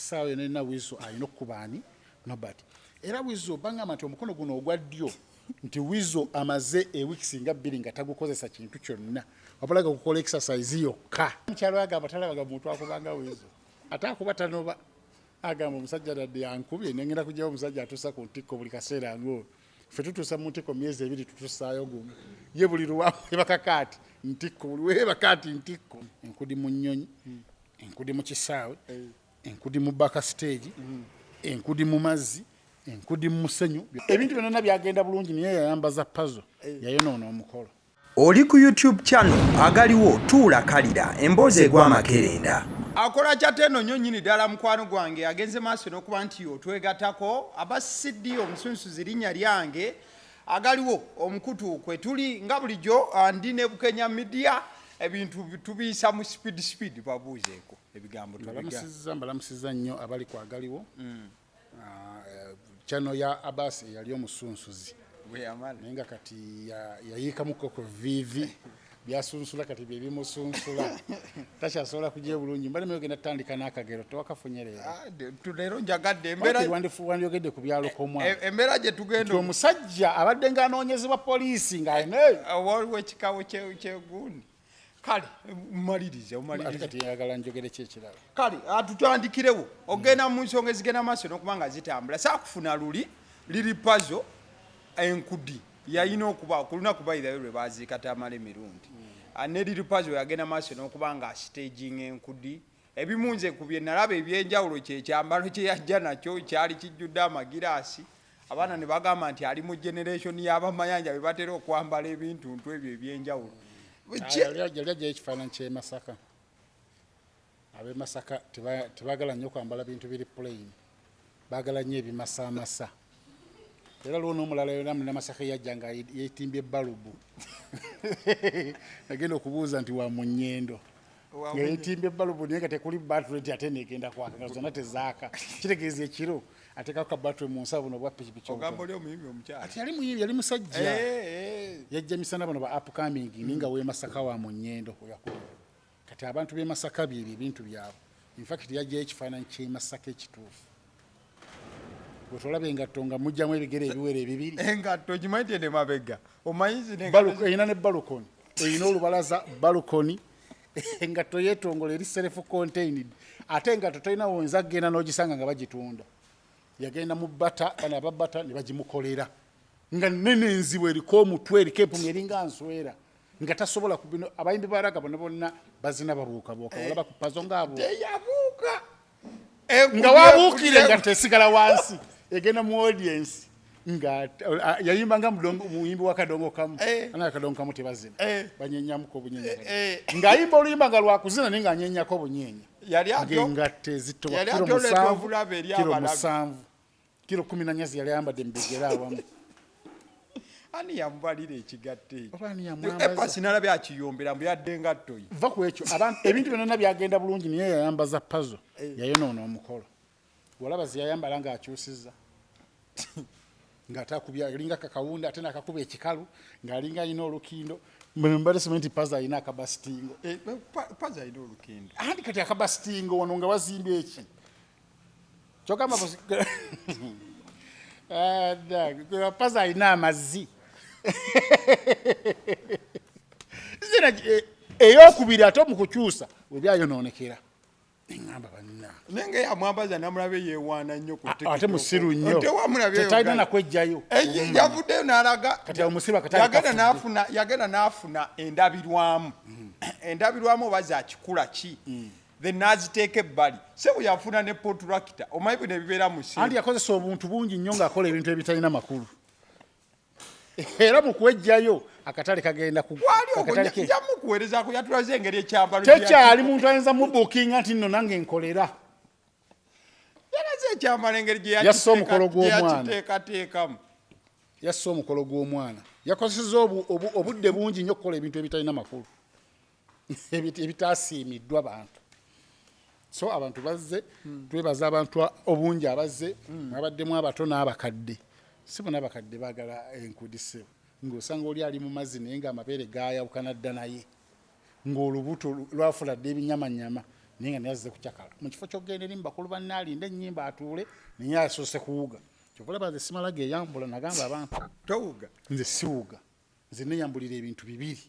essaawa eno erina wizo alina okukubaani nobody era wizo obanga nti omukono guno ogwa ddyo nti wizo amaze ewiiki nga 2 nga tagukozesa kintu kyonna wabulaga kukola exercise yokka mukyalo agamba talabaga muntu akubanga wizo ate akuba tanoba agamba omusajja dadde yankubye nengenda kujjawo omusajja atuusa ku ntikko buli kaseera ng'oyo ffe tutuusa mu ntikko myezi 2 tutussaayo gumu ye buli luwamu ebakakaati ntikko buli weebakaati ntikko enkudi mu nnyonyi enkudi mu kisaawe enkudi mu baka stage enkudi mu mazzi enkudi mu musenyu ebintu byonna byagenda bulungi niye yayambaza puzzle yayonoona omukolo. Oli ku YouTube channel agaliwo tuula kalira emboozi egw'amakerenda akola kyateno nnyo nnyini ddala mukwano gwange agenze maaso n'okuba nti otwegatako abasiddi omusunsuzi linnya lyange agaliwo omukutu kwe tuli nga bulijjo ndi ne Bukenya Media ebintu tubiyisa mu speed babuuzeeko ebigambo mbalamusiza nnyo abali kwagaliwo channel ya Abbas yali omusunsuzi naye nga kati yayiikamuko ku vivi byasunsula kati bye bimusunsula takyasobola kujja bulungi mbale myogenda tutandika n'akagero tewakafunye leero njagadde wandiyogedde ku byalo komwana embeera gye tugenda omusajja abadde ng'anoonyezebwa poliisi waliwo ekikawo kyegundi kale umalirize kati yagala njogere ki ekirala kale tutandikirewo ogenda mu nsonga ezigenda maaso n'okuba nga zitambula saakufuna luli liri pazo enkudi yayina okuba ku lunaku bayirayo lwe baziika tamala emirundi ne liri pazo yagenda maaso n'okuba nga staging enkudi ebimunze ku bye nalaba ebyenjawulo kyekyambalo kye yajja nakyo kyali kijjudde amagiraasi abaana ne bagamba nti ali mu generation y'abamayanja be batera okwambala ebintuntu ebyo ebyenjawulo yali ajjayo ekifaananyi ky'e Masaka ab'e Masaka tebagala nnyo kwambala bintu biri plain baagala nnyo ebimasaamasa era lwo n'omulala yona muna Masaka yajja nga yeetimbye ebbalubu nagenda okubuuza nti wa mu nnyendo nga yeetimbye ebbalubu naye nga tekuli batule nti ate neegenda kwaka nga zonna tezaaka kitegeeza ekiro ateekako kabatule mu nsawo buno obwa pikipiki ati yali muyimbi yali musajja yajja misana bano ba upcoming ninga w'e Masaka wa mu nnyendo kati abantu b'e Masaka bye ebintu byabwe infact yajjayo ekifaananyi ky'e Masaka ekituufu bwetolaba engatto nga mujjamu ebigere ebiwere ebibiri engatto kimanyi tende mabega omanyizi erina ne balukoni erina olubalaza balukoni engatto yeetongola eri self contained ate engatto tolina wonza kgenda n'ogisanga nga bagitunda yagenda mu bata bana ababata ne bagimukolera nga nene enzibu eriko omutwe eriko empumi eringa nswera nga tasobola kubino abayimbi baraga bonna bonna bazina babuukabuuka olaba ku pazo ng'abuuka nga wabuukire nga tesigala wansi egenda mu audience nga yayimba nga muyimbi wa kadongo kamu ana kadongo kamu tebazina banyenyamuko obunyenya ng'ayimba oluyimba nga lwakuzina naye ng'anyenyako obunyenya ng'engatte ezitoba kilo 14 ziyali ayambadde mu bigere awamu ani yamubalira ekigatte epasi nalabye akiyombera mbu yadde engatto ye va ku ekyo ebintu byonna byagenda bulungi naye yayambaza pazo yayonoona omukolo walaba ziyayambala ng'akyusizza ng'atakubya elinga kakawunda ate n'akakuba ekikalu ng'alinga alina olukindo mbale sementi pazo alina akabasitingo pazo alina olukindo andi kati akabasitingo wano nga wazimbye eki kyogamba pazo alina amazzi eyokubiri ate omukukyusa webyayonoonekera neŋŋamba banna nenge yamwambaza namulabe yeewaana nnyo ate musiru nnyo tetalina nakwejjayo yavuddeyo n'alaga kati omusiba yagenda n'afuna endabirwamu endabirwamu oba zakikula ki then n'aziteeka ebbali se bwe yafuna ne potrakita omanyi bino ebibeera mu anti yakozesa obuntu bungi nnyo ng'akola ebintu ebitalina makulu era mu kwejjayo akatale kagenda yamukuweerezaako yatulaze engeri ekyambalo tekyali muntu ayinza mubukinga nti nno nange nkolera yalaze ekyambalo engeri yassa omukolo gw'omwana gyeyakiteekateekamu yassa omukolo gw'omwana yakozeseza obudde bungi nnyo okukola ebintu ebitalina makulu ebitaasiimiddwa bantu so abantu bazze twebaza abantu obungi abazze abaddemu abato n'abakadde si bonna abakadde baagala enkudise ng'osanga oli ali mu mazzi naye ng'amabeere gaayawukana dda naye ng'olubuto lwafuladde ebinyamanyama naye nga yazze kukyakala mu kifo ky'okgenda eri mu bakulu banne alinda ennyimba atuule naye asoose kuwuga kyova olaba nze simala geeyambula nagamba abantu towuga nze siwuga nze neeyambulira ebintu bibiri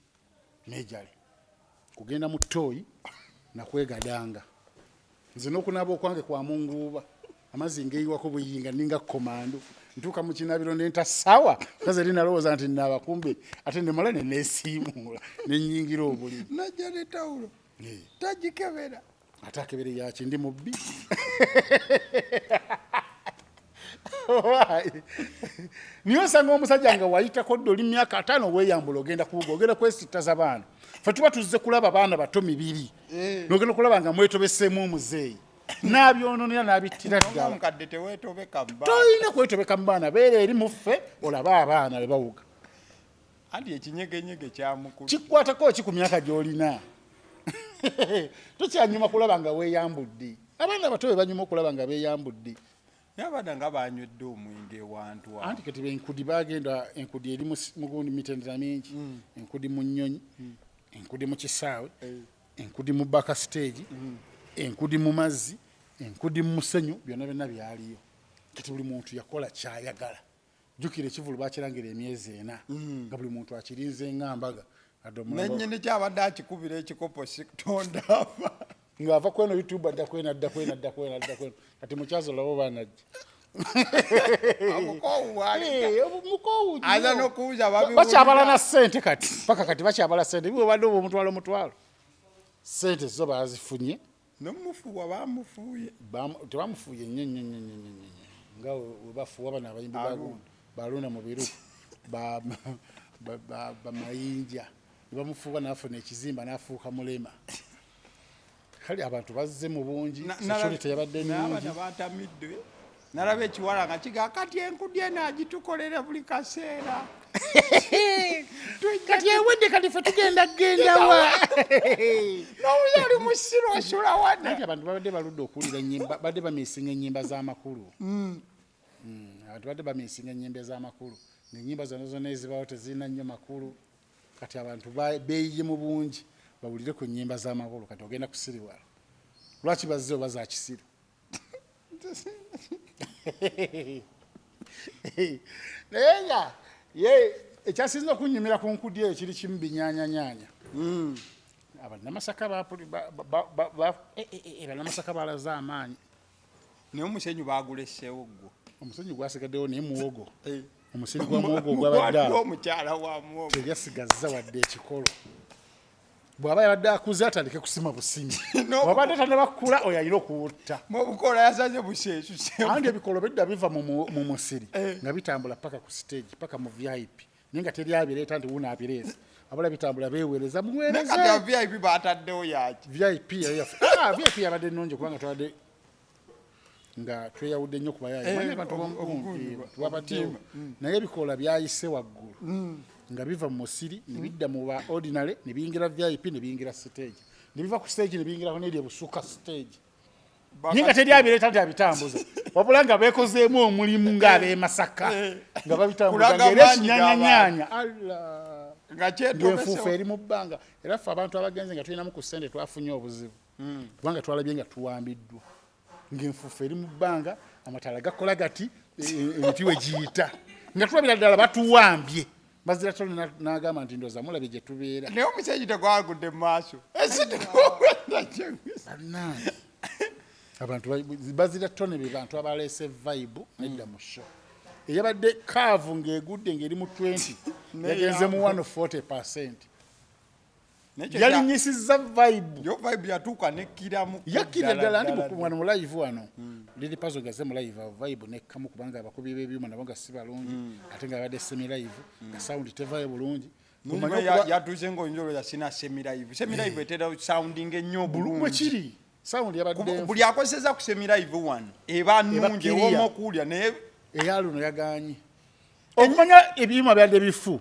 nejale kugenda mu ttooyi nakwegadanga nze n'okunaaba okwange kwa munguuba amazzi ngeeyiwako buyinga ninga komando ntuuka mu kinabiro nenta sawa kaze eri nalowooza nti naaba kumbe ate nemala neneesiimuula nenyingira obuliri najja ne tawulo tagikebera ate akebere yaki ndi mubbi niyo osanga omusajja nga wayitako dde oli myaka 5 weeyambula ogenda kuwuga ogenda kwesittaza baana fe tuba tuzze kulaba baana bato 2 nogenda okulaba nga mwetobeseemu omuzeeyi n'abyononera n'abittira ddala omukadde teweetobeka mu baana tolina kwetobeka mu baana beera eri muffe olaba abaana be bawuga anti ekinyegenyege kyamukulu kikwatako ki ku myaka gy'olina tokyanyuma kulaba nga weeyambudde abaana bato be banyuma okulaba nga beeyambudde abaana nga banywedde omwenge ewantu anti kati benkudi bagenda enkudi eri mugundi mitendera mingi enkudi mu nnyonyi enkudi mu kisaawe enkudi mu baka stage enkudi mu mazzi enkudi mu musenyu byonna byonna byaliyo kati buli muntu yakola kyayagala jjukira ekivulu bakirangira emyezi 4 nga buli muntu akirinze ng'ambaga nennyini kyabadde akikubira ekikopo sitonda afa ng'ava kweno youtube adda kweno kati mukyazo labo banajja aza n'okuwuza bakyabala na ssente kati paka kati bakyabala ssente biwe badde oba omutwalo ssente zo bazifunye nomufuwa bamufuuye tebamufuuye nnyo nga webafuuwa bano abayimbi balunda mu biruku bamayinja nebamufuuwa nafuna ekizimba nafuuka mulema kale abantu bazze mu bungi sekuli teyabadde nnyingi batamidde nalaba ekiwala nga kiga kati enkudi eno agitukolera buli kaseera kati ewedde kati fe tugendawa n'obuya oli mu ssiro osula wadde anti abantu babadde baludde okuwulira ennyimba badde bamiisinga ennyimba z'amakulu abantu badde bamiisinga ennyimba z'amakulu ng'ennyimba zonna ezibawo tezirina nnyo makulu kati abantu beeyiye mu bungi bawulire ku nnyimba z'amakulu kati ogenda kusiriwala lwaki bazze oba za kisiru naye nga ekyasinza okunyumira ku nkudi eyo kiri kimu binyaanyanyanya abanamasaka banamasaka balaze amaanyi naye omusenyu baguleseewo gwo omusenyu gwasigaddewo naye muwogo omusenyu gwa muwogo ogwabadde omukyala wa muwogo teyasigazza wadde ekikolo bw'aba yabadde akuze atandike kusima busimi wabadde tanabakula oyo alina okuwutta mubukola yasaze buseesuse andi ebikolo bedda biva mu musiri nga bitambula paka ku stage paka mu vip naye nga teri abireeta nti wuna abireeta abala bitambula beeweereza muweereza vip bataddewo yaki vip yabadde nnungi kubanga twabadde nga tweyawudde nnyo kubayayi abantu b'omugundu naye ebikoola byayise waggulu nga biva mu musiri ne bidda mu ba ordinary ne biyingira vip ne biyingira stage ne biva ku stage ne biyingirako n'eri ebusuka stage naye nga teri abireeta nti abitambuza wabula nga beekozeemu omulimu ng'ab'e Masaka nga babitambuza ng'era ekinyanyanyanya ng'enfuufu eri mu bbanga era ffe abantu abagenze nga tulinamu ku ssente twafunye obuzibu kubanga twalabye nga tuwambiddwa ng'enfuufu eri mu bbanga amataala gakola gati emiti we giyita nga tulabira ddala batuwambye bazira tolo n'agamba nti ndoza mulabye gye tubeera naye omusenyu tegwagudde mu maaso abantu bazira tone be bantu abaleese vibe nedda mu show eyabadde kaavu ng'egudde ng'eri mu 20 yagenze mu 140%. Yalinyisizza vibe. Yo vibe yatuuka nekkiramu. Yakkira ddala ndi mu live wano. Lili Pazo gaze mu live vibe nekkamu kubanga abakubi b'ebyuma nabo nga si balungi. Ate nga badde semi live nga sound tevayo bulungi. Yatuuze ng'onjolo yasina semi live. Semi live etera sounding ennyo bulungi. Kiri. Sound yabadde buli akozesa ku semi live wano eba nnungi ew'omu okuwulira naye eyaluno yaganye. Okumanya ebyuma byadde bifu.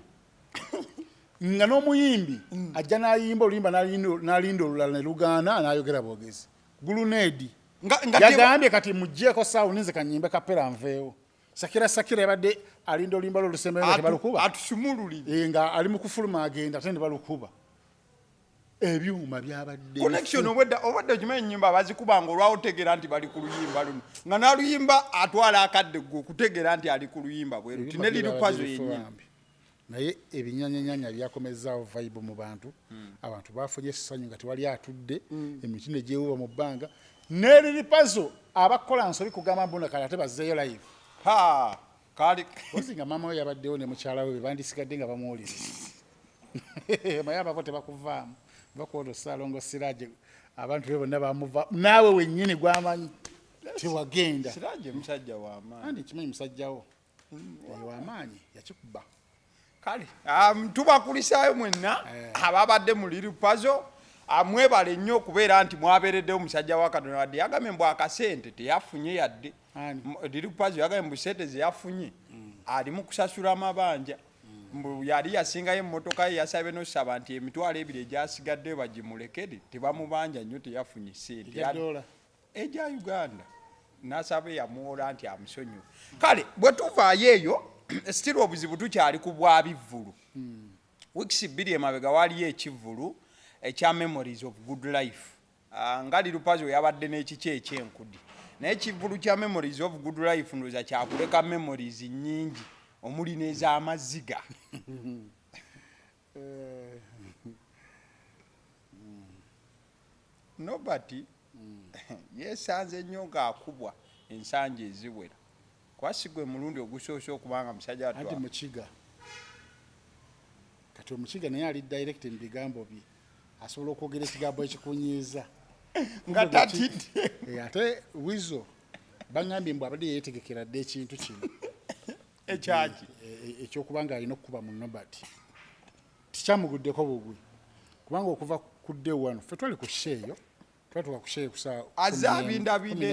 Nga n'omuyimbi ajja n'ayimba oluyimba n'alinda olulala ne lugaana n'ayogera bwogezi. Gulunedi yagambye kati muggyeko sound nze kanyimbe kapera nveewo. Sakira yabadde alinda oluyimba lw'olusembeyo nga tebalukuba. Atusumululire. Nga ali mu kufuluma agenda ate ne balukuba. ebyuma byabadde connection obadde kimanyi ennyimba bazikubanga olwawo otegeera nti bali ku luyimba luno nga naluyimba atwala akadde gwe okutegeera nti ali ku luyimba bwe ruti ne lirupazo yennyini naye ebinyanyanyanya byakomezaawo vibe mu bantu abantu bafunye essanyu nga tewali atudde emiti ne gyewuba mu bbanga neriripazo abakola nsobi kugamba mbuna kale ate bazzeeyo live kali ozi nga maama we yabaddewo ne mukyala we bandisigadde nga bamuwuliriza maye abavo tebakuvaamu bakuono Ssaalongo Siraje abantu be bonna bamuva naawe wennyini gwamanyi tewagenda Siraje musajja w'amaanyi andi kimanyi musajjawo w'amaanyi yakikuba kale tubakulisaayo mwenna ababadde mu lirupazo mwebale nnyo okubeera nti mwabeereddewo musajja wa Katonda wadde yagambe mbu akasente teyafunye yadde lirupazo yagambe mbu sente zeyafunye ali mu kusasula amabanja mbu yali yasingayo emmotoka ye yasabye n'osaba nti emitwalo ebiri egyasigadde bagimulekere tebamubanja nnyo teyafunye sente eja Uganda n'asaba yamuwola nti amusonyiwe kale bwe tuvaayo eyo still obuzibu tukyali ku bwabivvulu weeks bbiri emabega waliyo ekivvulu ekya Memories of Good Life nga lirupazo yabadde n'ekiki ekyenkudi naye ekivvulu kya Memories of Good Life ndoza kyakuleka memories nnyingi omuli n'ez'amaziga nobati yesanze nnyo ng'akubwa ensanja eziwera kwasigwe mulundi ogusoose okubanga musajja anti mukiga kati omukiga naye ali direct mu bigambo bye asobola okwogera ekigambo ekikunyiiza nga tatidde ate wizo baŋŋambye mbu abadde yeetegekera dde ekintu kino ekyaki ekyokubanga alina okukuba mu nobati tikyamuguddeko bugwi kubanga okuva ku dde wano ffe twali ku sheeyo twatuka ku sheeyo kusaa azabindabinda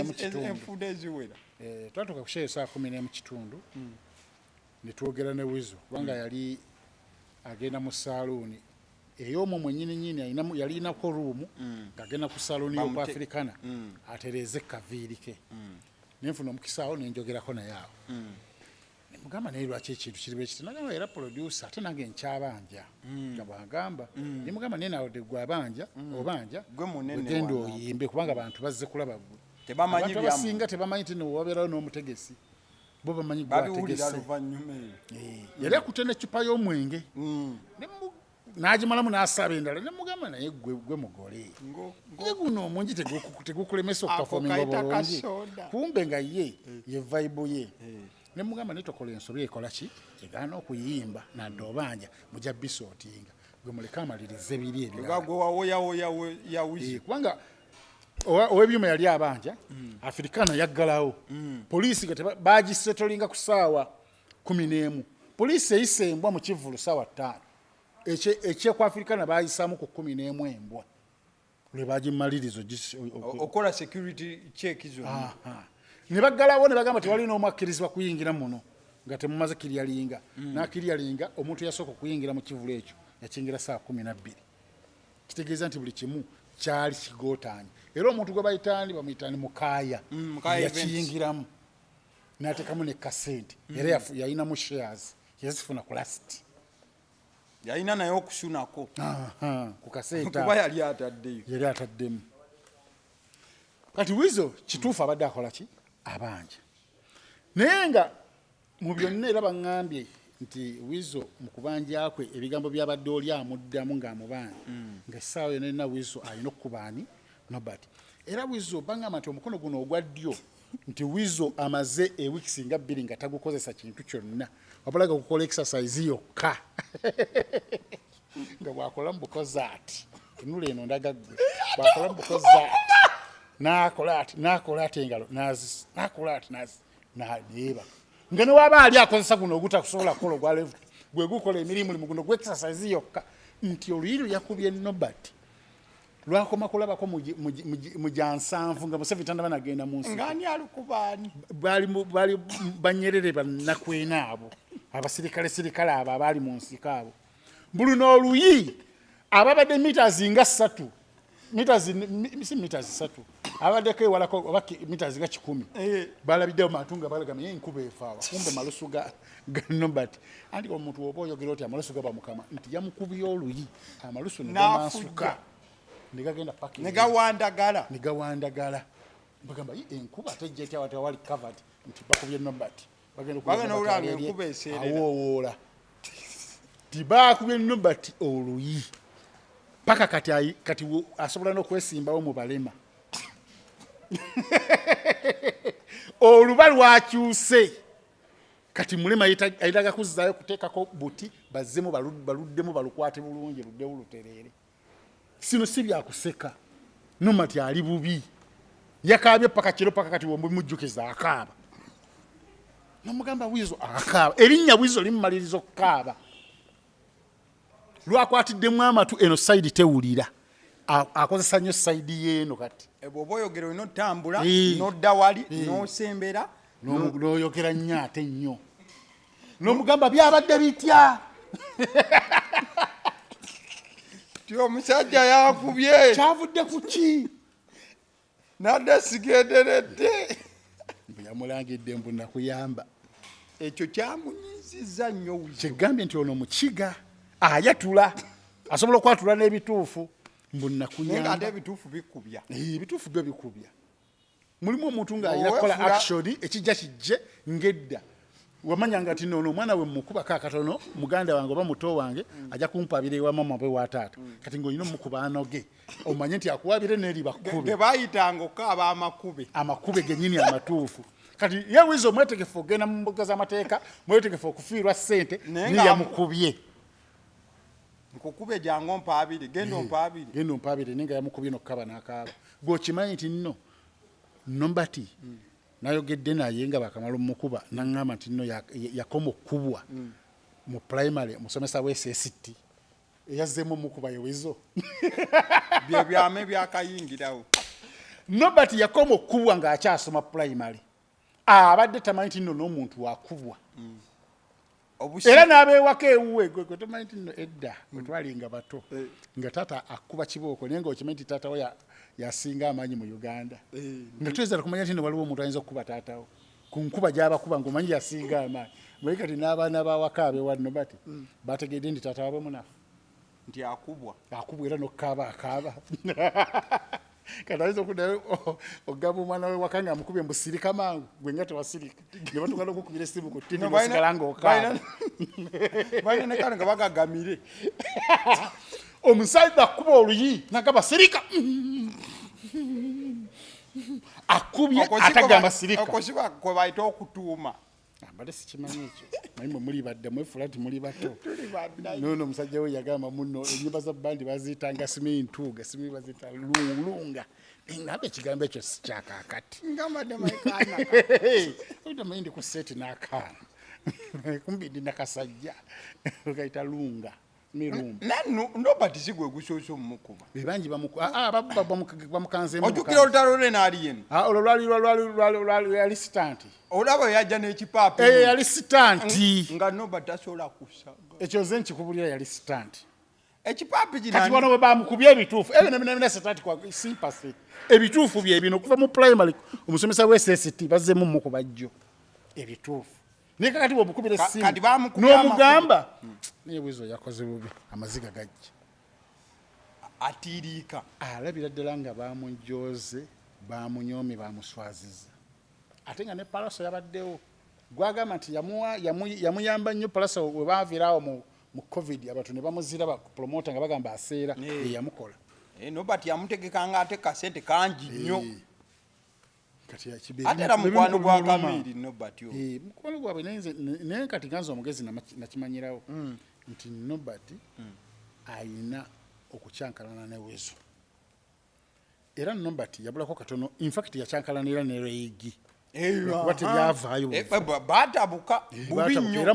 enfuuda eziwera twatuka ku sheeyo saa 11:00 ne twogera ne wizo kubanga yali agenda mu saaluuni ey'omwo mwennyininyini yali inako ruumu ng'agenda ku saaluuni y'okwafirikana atereeze kaviiri ke nenfuna omukisa awo nenjogerako naye awo nemugamba naye lwaki ekintu kiri bwe kiti nagamba era producer ate nange nkyabanja nga bwagamba nemugamba naye nawe gwe abanja obanja genda oyimbe kubanga abantu bazze kulaba gwe abantu abasinga tebamanyi ti nowabeerawo n'omutegesi bo bamanyi gwategese yali akutte n'eccupa y'omwenge n'agimalamu n'asaba endala nemugamba naye gwe mugole ye guno omungi tegukulemesa okupafominga bulungi kumbe nga ye vibe ye nemugamba naye tokola ensobi ekola ki egaana okuyimba nadde obanja mujja bisootinga gwe muleke amalirize biri ebirala ow'ebyuma yali abanja afirikana yaggalawo poliisi nga bagisetolinga ku ssaawa 11 poliisi eyisa embwa mu kivvulu ssaawa 5 ekyekwaafirikana bayisaamu ku 11 embwa lwe bagimalirizo okola security check zonna ne baggalawo ne bagamba tewali n'omwakkirizibwa kuyingira muno nga temumaze kiryalinga n'akiryalinga omuntu yasooka okuyingira mu kivvulu ekyo yakingira saa 12 kitegeeza nti buli kimu kyali kigootaanye era omuntu gwe bayitandi bamuyitani mukaaya yakiyingiramu n'ateekamu ne kasente era yalinamu shares yazifuna ku lasti yalina naye okusunako ku kasente kuba yali ataddemu kati wizo kituufu abadde akola ki abanja naye nga mu byonna era baŋŋambye nti wizo mu kubanja kwe ebigambo byabadde oli amuddamu ng'amubanja nga essaawa yonna yonna wizo alina okukubaani nobati era wizo baŋŋamba nti omukono guno ogwa ddyo nti wizo amaze ewiikisi nga 2 nga tagukozesa kintu kyonna wabula gakukola exercise yokka nga bwakola mu bukozaati tunula eno ndagagwe bwakola mu bukozaati n'akola ati engalo n'akola ati nayeeba nga newaba ali akozesa guno ogutakusobola kukola ogwa left gwe gukola emirimu limu guno gwe exercise yokka nti oluyiru yakubye nobati lwakoma kulabako mu jansanvu nga museveni banagenda mu nsi ngani alukubaani bali banyerere bannakwena abo abasirikale abo abaali mu nsiko abo mbulu n'oluyi ababadde mitazi nga 3 mitazi 3 abaddeko ewalako oba mitazi nga 10 balabiddewo matunga balagama ye nkuba efaawa kumbe malusu ga nobati anti omuntu oba oyogera oti amalusu gaba mukama nti yamukubye oluyi amalusu negamansuka negagenda paka negawandagala bagamba enkuba tejja etya watawali covered nti bakubye nobati bagenda olanga enkuba eseerera awoola tibakubye nobati oluyi paka kati asobola n'okwesimbawo mu balema oluba lwakyuse kati mulema ayitaga kuzzaayo kuteekako buti bazzemu baluddemu balukwate bulungi luddewo lutereere sino si byakuseka nomati ali bubi yakaabye paka kiro paka kati womujjukiza akaaba nomugamba Wizo akaaba erinnya Wizo limumaliriza okukaaba lwakwatiddemu amatu eno sayidi tewulira akozesa nnyo sayidi yeeno kati bw'oba oyogera olina otambula n'odda wali n'osembera n'oyogera nnyo ate nnyo n'omugamba byabadde bitya ti omusajja yakubye kyavudde ku ki nadde sigenderedde bwe yamulangidde mbu nakuyamba ekyo kyamunyizizza nnyo kyegambye nti ono mukiga ayatula asobola okwatula n'ebituufu mbu nakuyamba ate ebituufu bikubya ebituufu byo bikubya mulimu omuntu ng'ayina kukola action ekijja kijje ng'edda wamanya nga ti noono omwana we mukubako akatono muganda wange oba muto wange ajja kumpabira ewa mama we wa taata kati ng'olina omukuba anoge omanye nti akuwabire n'eri bakube ge baayitanga okukaaba amakube gennyini amatuufu kati ye Wizo mwetegefu ogenda mu mbuga z'amateeka mwetegefu okufiirwa ssente niyamukubye nkukube jangu ompa abiri genda ompa abiri naye nga yamukubye n'okukaba n'akaaba gweokimanyi nti nno Nobati nayogedde naye nga bakamala omukuba naŋŋamba nti nno yakoma okkubwa mu primary omusomesa w'SST eyazzeemu omukuba ye Wizo bye byame byakayingirawo Nobati yakoma okkubwa ng'akyasoma primary abadde tamanyi nti nno n'omuntu wakubwa era n'abeewako ewuwe gwe tomanyi nti nno edda bwe twalinga bato nga taata akuba kibooko naye ng'okimanyi nti taata we yasinga amaanyi mu Uganda nga tuyinza kumanya nti nno waliwo omuntu ayinza okukuba taatawo ku nkuba gy'abakuba ng'omanyi yasinga amaanyi mwe kati n'abaana bawaka abeewa Nobati bategedde nti taata wabe munafu nti akubwa era n'okukaaba akaaba kati ayinza okuddayo ogamba omwana we waka nga amukubye mbu sirika mangu gwe nga tewasirika ne batugala okukubira essimu ku ttivi n'osigala ng'okaaba balina ne kale nga bagagamire omusajja akuba oluyi nagamba sirika akubye atagamba sirika okosiba kwe bayita okutuuma mbadde sikimanyi ekyo naye mwe muli badde mwefula nti muli bato noono omusajja we yagamba muno ennyumba za bandi baziyitanga simintuuga simi baziyita lunga ngamba ekigambo ekyo si kyakaakati oitamanyi ndi ku seeti n'akaana kumbi ndi nakasajja gayita lunga Nobati sigwe gusoose omumukuba bebangi bamukanzeemu ojjukira olutalo lwe naali yenu olwo lwali yali sitanti olaba yajja n'ekipaapi yali sitanti nga Nobati tasobola kusaga ekyo ze nkikubulira yali sitanti ekipaapi kati wano bwe bamukubye ebituufu ebyo sitanti kwa simpasi ebituufu bye bino okuva mu primary omusomesa w'SST bazzeemu mukuba jjo ebituufu naye kakati bw'omukubira essimu n'omugamba naye Wizo yakoze bubi amaziga gajja atiiriika alabira ddala nga bamunjooze bamunyoomye bamuswaziza ate nga ne Palaso yabaddewo gwagamba nti yamuyamba nnyo Palaso we baaviiraawo mu COVID abantu ne bamuzira bapromota nga bagamba aseera eyamukola Nobati yamutegekanga ate kasente kangi nnyo ate era mukwano gwa Kamiri Nobati mukwano gwabwe naye kati ganza omugezi nakimanyirawo nti Nobati ayina okukyankalana ne Wizo era Nobati yabulako katono infact yakyankalanira ne Reigi kuba tebyavaayo baatabuka bubi nnyo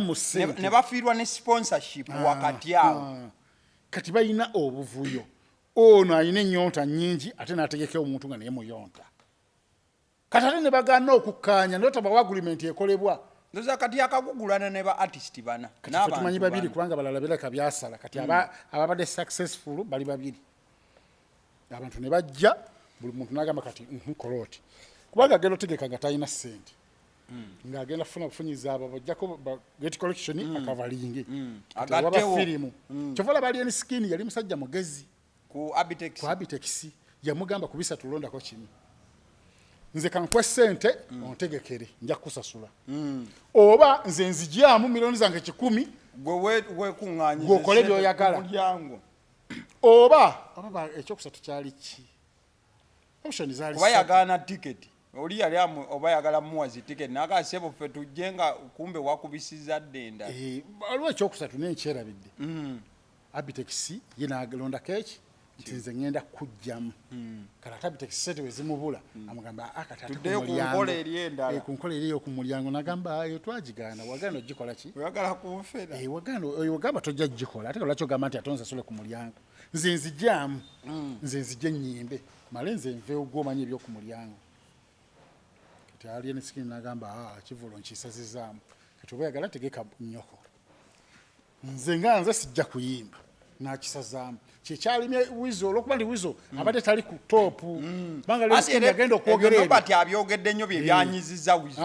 ne bafiirwa ne sponsorship wakati awo kati balina obuvuyo ono alina ennyonta nnyingi ate n'ategekera omuntu nga naye muyonta kati ate ne bagaana okukkaanya notabawa agreement ekolebwa ndoza kati yakagugulana ne ba artist bana n'abantu tumanyi babiri kubanga balala bireka byasala kati ababadde successful bali babiri abantu ne bajja buli muntu n'agamba kati kola oti kubanga agenda otegeka nga talina ssente ng'agenda kufuna bufunyiza abo bajjako get collection akavalinge waba firimu kyovala bali eni skin yali musajja mugezi ku Abitex yamugamba kubisa tulondako kimu nze kankwe ssente ontegekere nja kusasula oba nze nzijyamu milioni zange 10 gwe kuŋŋaanyiza gw'okole by'oyagala oba ekyokusatu kyali ki option zaali oba yagaana tiketi oli yali oba yagala muwazi tiketi naga sebo ffe tujje nga kumbe wakubisiza ddenda waliwo ekyokusatu nenkyerabidde Abitex ye n'agalonda keeki nti nze ŋŋenda kujjamu kale ate Abitex sente we zimubula amugamba tuddeyo ku nkola eri endala ku nkola eri ey'oku mulyango n'agamba eyo twagigaana wagaana ogikola ki oyagala kunfera oyo wagamba tojja gikola ate lwaki ogamba nti ate nzasule ku mulyango nze nzijjamu nze nzijje nnyimbe male nze nveewo gw'omanyi eby'oku mulyango kati ali enisikini n'agamba kivulo nkisazizaamu kati oba yagala tegeka nnyoko nze sijja kuyimba n'akisazaamu kyekyalimye wizo olwokuba ndi wizo abadde tali ku toopu banga lenisikini yagenda okwogera ebyo bati abyogedde nnyo bye byanyiziza wizo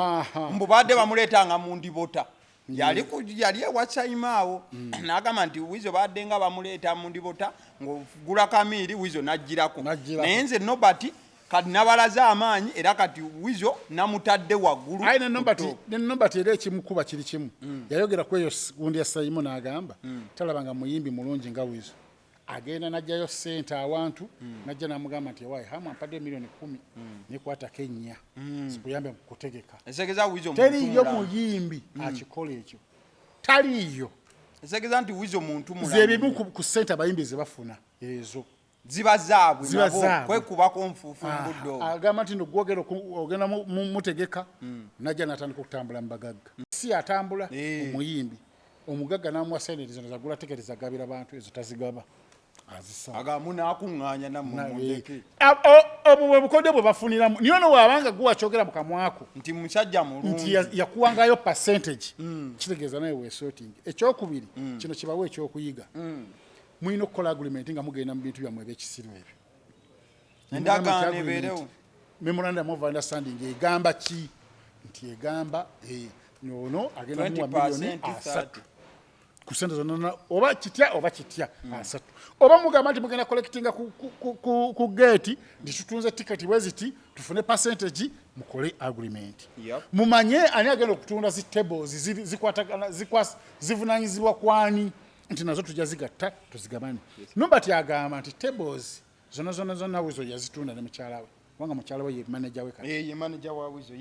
mbu badde bamuleetanga mu ndibota yali ewasayimaawo n'agamba nti wizo badde nga bamuleeta mu ndibota ng'ogula kamiiri wizo n'aggirako naye nze nobati kati nabalaze amaanyi era kati wizo namutadde waggulu aye nenobati era ekimukuba kiri kimu yayogera ku eyo gundi ya sayimu n'agamba talabanga muyimbi mulungi nga wizo agenda najjayo ssente awantu najja namugamba nti ewaayi hamu ampadde milioni 10 nekwatako 4 zikuyambe mu kutegeka esegeza wizo teriyo muyimbi akikola ekyo taliyo esegeza nti wizo muntu mulamu zebimu ku ssente abayimbi ze bafuna ezo ziba zaabwe nabo kwekubako nfuufu mbuddo agamba nti nogwogera ogenda mutegeka najja natandika okutambula mu bagagga si atambula omuyimbi omugagga n'amuwa sente zino zagula tiketi zagabira bantu ezo tazigaba azisaba agamu n'akuŋŋaanya nammundeke obwo bwe bukodde bwe bafuniramu niyo no waabanga guwa kyogera mu kamwako nti musajja mulungi nti yakuwangayo percentage kitegeeza naye weesootingi ekyokubiri kino kibawo ekyokuyiga mulina okukola agreement nga mugenda mu bintu byammwe ebyekisiru ebyo endagaano ebeerewo memorandum of understanding egamba ki nti egamba nono agenda muwa milioni 3 ku sente zonna oba kitya 3 oba mugamba nti mugenda collectinga ku gate nti tutunze tiketi weziti tufune percentage mukole agreement mumanye ani agenda okutunda zi tables zikwatagana zivunanyizibwa kwani nti nazo tujja zigatta tuzigabane nobati agamba nti tables zonna wizo yazitunda ne mukyala we wanga mukyala we ye manager we kati ye manager wa wizo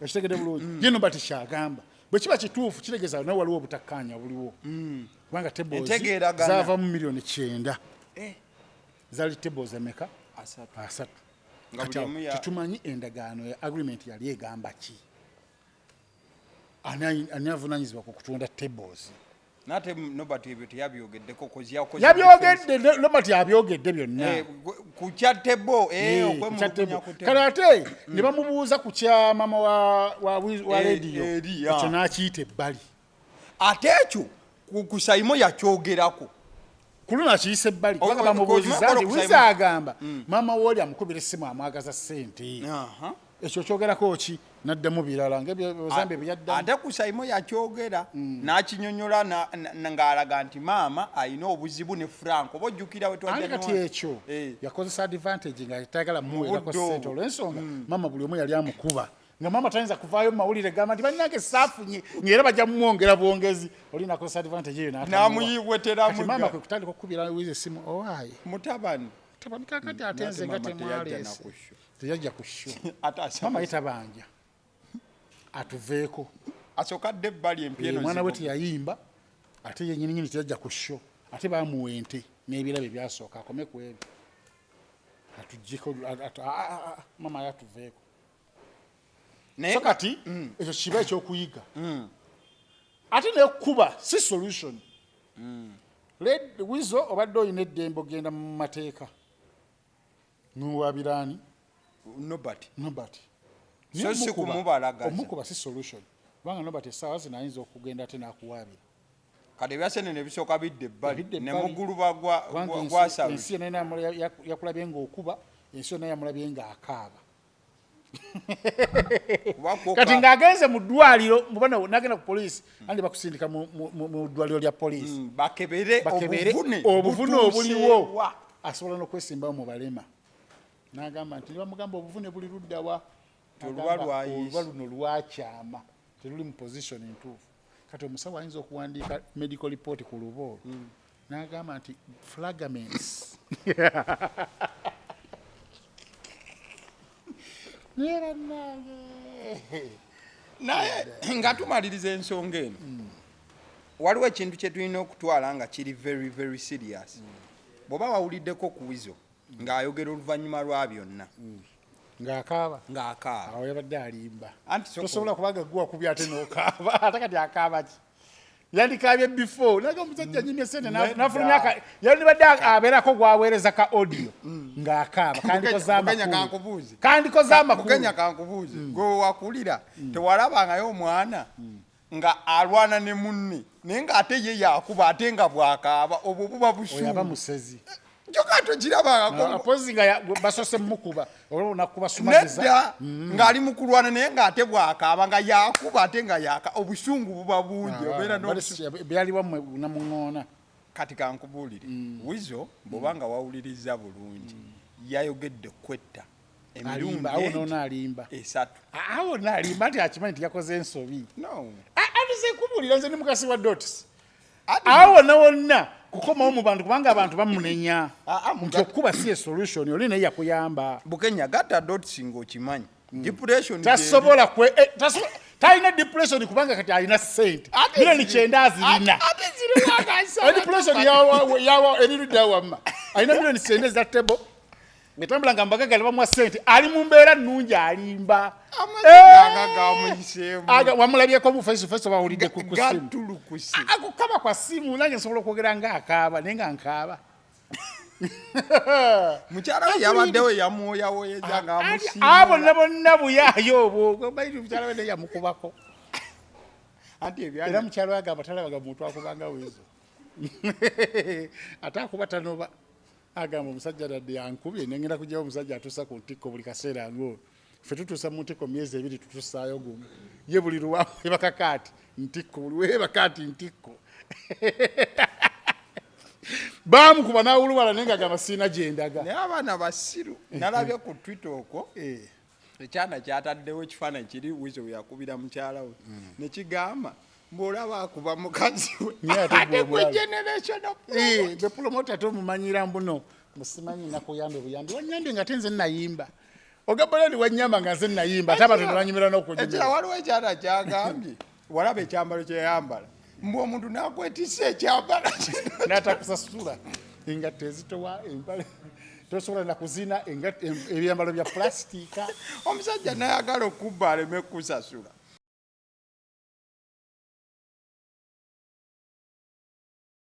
ekitegedde bulungi ye nobati kyagamba bwe kiba kituufu kitegeeza nawe waliwo obutakkaanya buliwo kubanga tables zaava mu milioni 9 zali tables emeka 3 tetumanyi endagaano ya agreement yali egamba ki ani avunanyizibwa ku kutunda tables nate nobati ebyo teyabyogeddeko yabyogedde nobati abyogedde byonna ku kya tebo kale ate ne bamubuuza ku kya mama wa rediyo ekyo n'akiyita ebbali ate ekyo ku sayimo yakyogerako kuluna akiyisa ebbali kubanga bamubuuziza nti wiza agamba mama wooli amukubira essimu amwagaza ssente ekyo kyogerako ki naddamu birala ngaebyozambe byaddamu ate ku sayimo yakyogera n'akinyonyola ng'alaga nti maama alina obuzibu ne frank oba ojjukira we kati ekyo yakozesa advantage nga tayagala muweerako ssente olw'ensonga maama buli omu yali amukuba nga maama tayinza kuvaayo mu mawulire gamba nti bannange saafunye ng'era bajja mumwongera bwongezi oli nakozesa advantage eyo n'amuyibweteramu maama kwe kutandika okukubira wiza essimu owaaye mutabani kakati ate nze nga temwaleese teyajja ku sho maama yetabanja atuveeko asokadde ebbali empyeno mwana we teyayimba ate yenyininyini teyajja ku sho ate bamuwa ente n'ebirabe byasooka akome ku ebyo atuggyeko maama yatuveeko so kati ekyo kiba ekyokuyiga ate nekuba si solution wizo obadde olina eddembe ogenda mu mateeka nuwabiraani nobati so si kumubalagaza omukuba si solution kubanga nobati essaawa zino ayinza okugenda ate n'akuwaabira kati ebyasene ne bisooka bidde ebbali ne muguluba gwasaba ensi yonna yakulabye ng'okuba ensi yonna yamulabye ng'akaaba kati ng'agenze mu ddwaliro mubona nagenda ku poliisi andi bakusindika mu ddwaliro lya poliisi bakebere obuvune obuliwo asobola n'okwesimbawo mu balema n'agamba nti nibamugamba obuvune buli luddawa Olwa luno lwakyama teruli mu position entuufu kati omusawo ayinza okuwandiika medical report ku lubo n'agamba nti flagaments neera nange naye nga tumaliriza ensonga eno waliwo ekintu kye tulina okutwala nga kiri very very serious bw'oba wawuliddeko ku Weasel ng'ayogera oluvannyuma lwa byonna ng'akaaba ng'akaaba awo yabadde alimba Anti tosobola kubanga gwe wakubya ate n'okaaba ate kati akaaba ki yandikaabye before naga omusajja nyimye sente nafulumya yandibadde abeerako gwaweereza ka audio ng'akaaba kandikoze amakulu Mugenya kankubuuze gwe wakulira tewalabangayo omwana nga alwana ne munne naye ng'ate ye yakuba ate nga bw'akaaba obwo buba busuulu oyaba musezi kyokka tokirabangako apozi nga basose mukuba olwo nakuba sumagiza nedda ng'ali mu kulwana naye ng'ate bw'akaaba nga yakuba ate nga yaka obusungu buba bungi obeera byaliwa namuŋoona kati kankubuulire Weasel bw'oba nga wawuliriza bulungi yayogedde kwetta awo noonaalimba esatu awo naalimba nti akimanyi nti yakoze ensobi no ate kubuulira nze ni mukasi wa dotis awo nawonna kukomawo mu bantu kubanga abantu bamunenya nti okuba si solution oli naye yakuyamba Bukenya gatta dots ng'okimanyi depression tasobola talina depression kubanga kati alina sente milioni 9 azirina depression yawa erirudda wamma alina milioni 9 za table ngetambula nga mbaga gali bamuwa sente ali mu mbeera nnungi alimba wamulabyeko mu face to face bawulidde ku simu akukaba kwa simu nange nsobola okwogera ng'akaaba naye nga nkaaba mukyala we yabaddewo yamwoyawoyeza ngaamusiima bonna bonna buyaayo obwo baiti mukyala we naye yamukubako era mukyala we agamba talabaga muntu akubanga Weasel ate akuba tanoba agamba omusajja dadde yankubye nengenda kugyawo omusajja atuusa ku ntikko buli kaseera ng'oyo ffe tutuusa mu ntikko myezi 2 tutussaayo gumu ye buli luwamu ebakakaati ntikko buli weebakaati ntikko baamukuba n'awulubala naye ng'agamba siina gyendaga naye abaana basiru nalabye ku Twitter okwo ekyana kyataddewo ekifaananyi kiri Weasel yakubira mukyala we ne kigamba mbwolaba akuba mukazi we gwe promota tomumanyira mbuno musimanyi nakuyambe buyambi wanyambe nga tenze nayimba ogambala ni wanyamba nga nze nayimba ate abantu nebanyumira n'okunyumira waliwo ekyana kyagambye walaba ekyambalo kyeyambala mbw omuntu nakwetisa ekyambala natakusasula engatto ezitowa empale tosobola nakuzina ebyambalo bya plastika omusajja nayagala okubba aleme kusasula